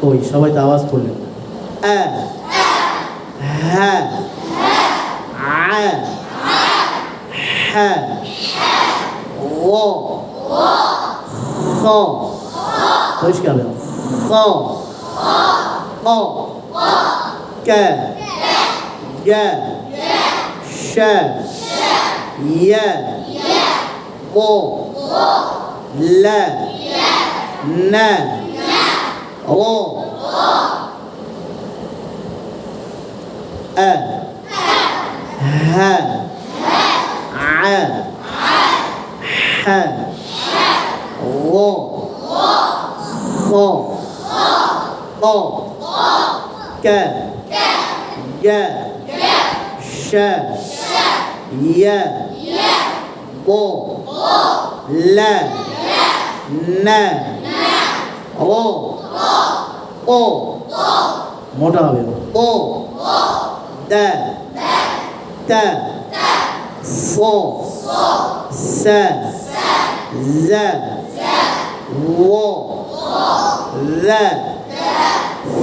ওই সবাই তো আওয়াজ করলেন হ্যাঁ হ্যাঁ ও পরিষ্কার কে لا نا رو ها ع ح رو خ ق ك ج ش ي ض ل না ও ও মোটা হবে ও দা তা সো সা জা ও লা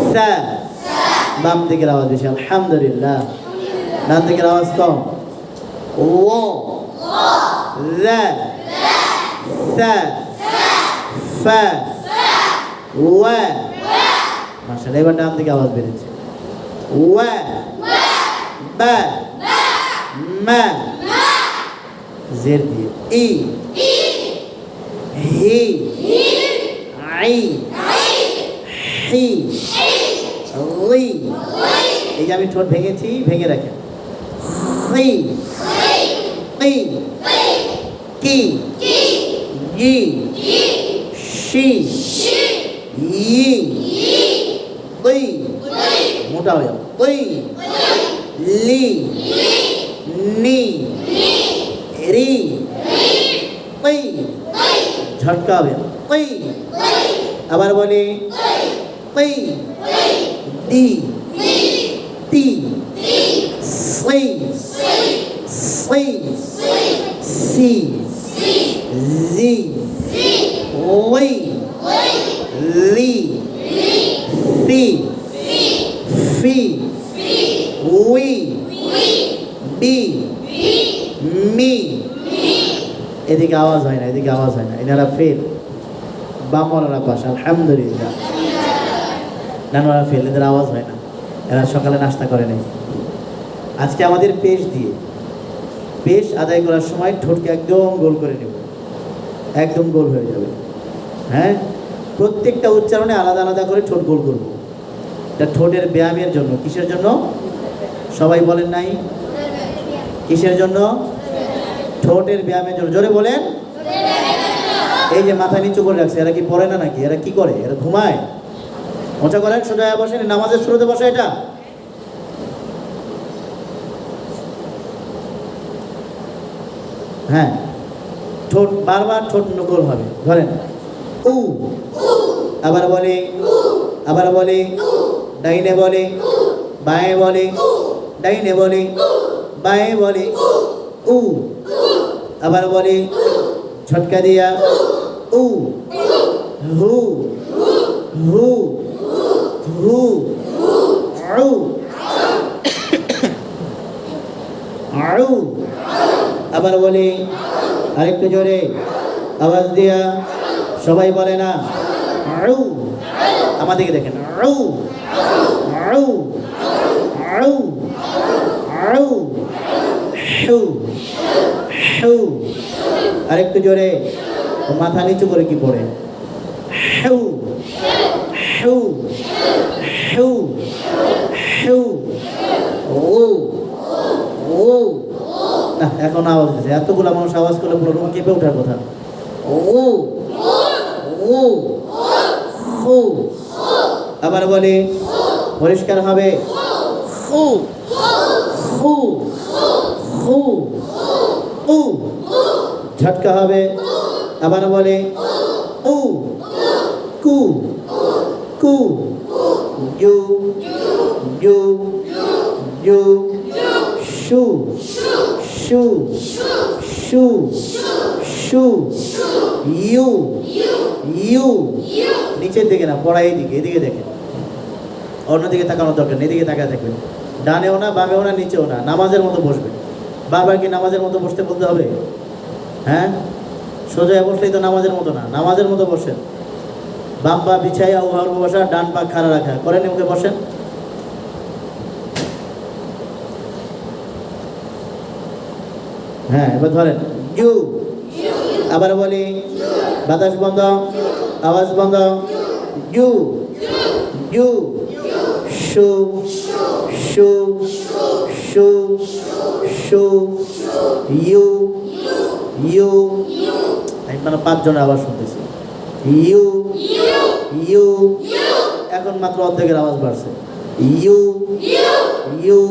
সা বাম দিকের আওয়াজ বেশি আলহামদুলিল্লাহ ডান দিকের আওয়াজ কম ও লা সা ফা ওয়া মাশাআল্লাহ এবার ডান দিকে আওয়াজ বেরিয়েছে ওয়া বা মা জের দিয়ে ই হি আই হি রি এই যে আমি ঠোঁট ভেঙেছি ভেঙে রাখেন রি রি কি ই শি ই ই মোটা হয়ে যাবে ই লি নি রি ই ঝটকা হবে ই আবার বলি E D T C C C G ওই লি ফি ফি উই বি মি এদিকে আওয়াজ হয় না এদিকে আওয়াজ হয় না এনারা ফেল বামরা পাশ আলহামদুলিল্লাহ নানারা ফেল এদের আওয়াজ হয় না এরা সকালে নাস্তা করে নেই আজকে আমাদের পেশ দিয়ে পেশ আদায় করার সময় ঠোঁটকে একদম গোল করে নেব একদম গোল হয়ে যাবে হ্যাঁ প্রত্যেকটা উচ্চারণে আলাদা আলাদা করে ঠোঁট গোল করব এটা ঠোঁটের ব্যায়ামের জন্য কিসের জন্য সবাই বলেন নাই কিসের জন্য ঠোঁটের ব্যায়ামের জন্য জোরে বলেন এই যে মাথা নিচু করে রাখছে এরা কি পড়ে না নাকি এরা কি করে এরা ঘুমায় মোচা করেন সোজা বসেন নামাজের শুরুতে বসে এটা হ্যাঁ ঠোঁট বারবার ঠোঁট নকল হবে ধরেন উ আবার বলে ডাইনে বলে বাঁয়ে বলে ডাইনে বলে বাঁয়ে বলে উ আবার বলে ঝটকা দিয়া উ হু হু হু আউ আউ আবার বলে আরেকটু জোরে আওয়াজ দিয়া সবাই বলে না আউ আমাদেরকে দেখেন আউ আউ আউ আউ হু হু আরেকটু জোরে মাথা নিচু করে কি পড়ে হু হু হু হু ও ও না এখন আওয়াজ দিচ্ছে এতগুলো মানুষ আওয়াজ করলে পুরো রুম কেঁপে ওঠার কথা ও ও হু আবার বলে পরিষ্কার হবে হু হু হু উ ঝটকা হবে আবার বলে উ কু কু জু জু জু শু শু শু শু ইউ ইউ নিচের দিকে না, পড়া এইদিকে, এদিকে দেখেন, অন্যদিকে তাকানোর দরকার নেই, এদিকে তাকায় থাকবেন। ডানেও না, বামেও না, নিচেও না, নামাজের মতো বসবেন। বারবার কি নামাজের মতো বসতে বলতে হবে? হ্যাঁ, সোজা বসলেই তো নামাজের মতো না, নামাজের মতো বসেন। বাম পা বিছাইয়া উহার বসা, ডান পা খাড়া রাখা, করেন মুখে বসেন। হ্যাঁ, এবার ধরেন ইউ, আবার বলি, বাতাস বন্ধ, আওয়াজ বন্ধ, ইউ ইউ, শু শু শু শু, ইউ ইউ, মানে 5 জনের আওয়াজ শুনতেছি, ইউ ইউ, এখন মাত্র অর্ধেকের আওয়াজ বাড়ছে, ইউ ইউ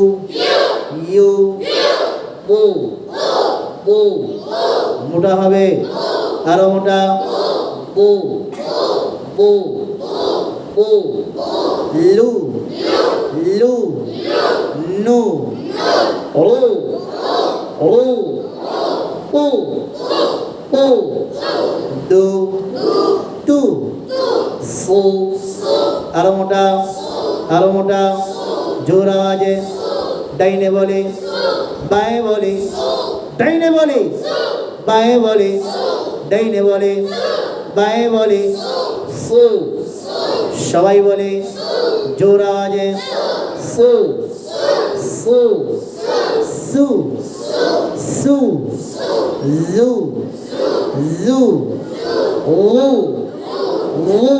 ইউ, ও ও, মোটা হবে, আরো মোটা, ও ও ও, লু লু, নু, ও ও ও ও, দু টু, ফু, আরো মোটা, আরো মোটা, জোর আওয়াজে, ডাইনে বলে, বাঁয়ে বলে, ডাইনে বলে, বাঁয়ে বলে, ডাইনে বলে, বাঁয়ে বলে, ফু, সবাই বলে জোর আওয়াজে, ফু ফু, সু সু, জু জু, উ উ,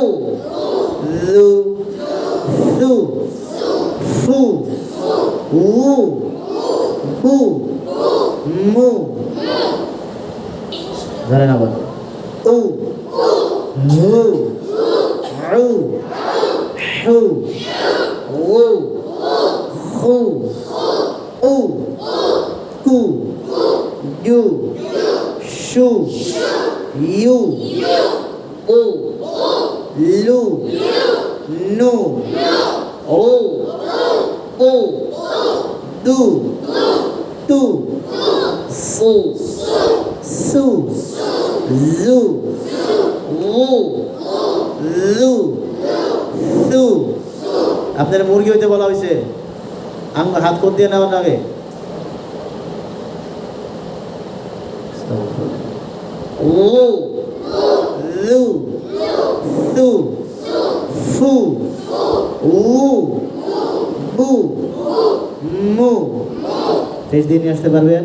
লু লু, ফু উ হু, মু, ধরেন আবার, উ হু, আউ, হু, উ হু, উ কু, ইউ, শু, ইউ, উ, লু, নু, ও ও, দু টু, ফু, সু, জু, উ, লু, সু। আপনার মুরগি হইতে বলা হয়েছে, হাত কোদ দিয়ে নেওয়ার আগে, উ লু সু ফু উ বু মু, 23 দিন আসতে পারবেন?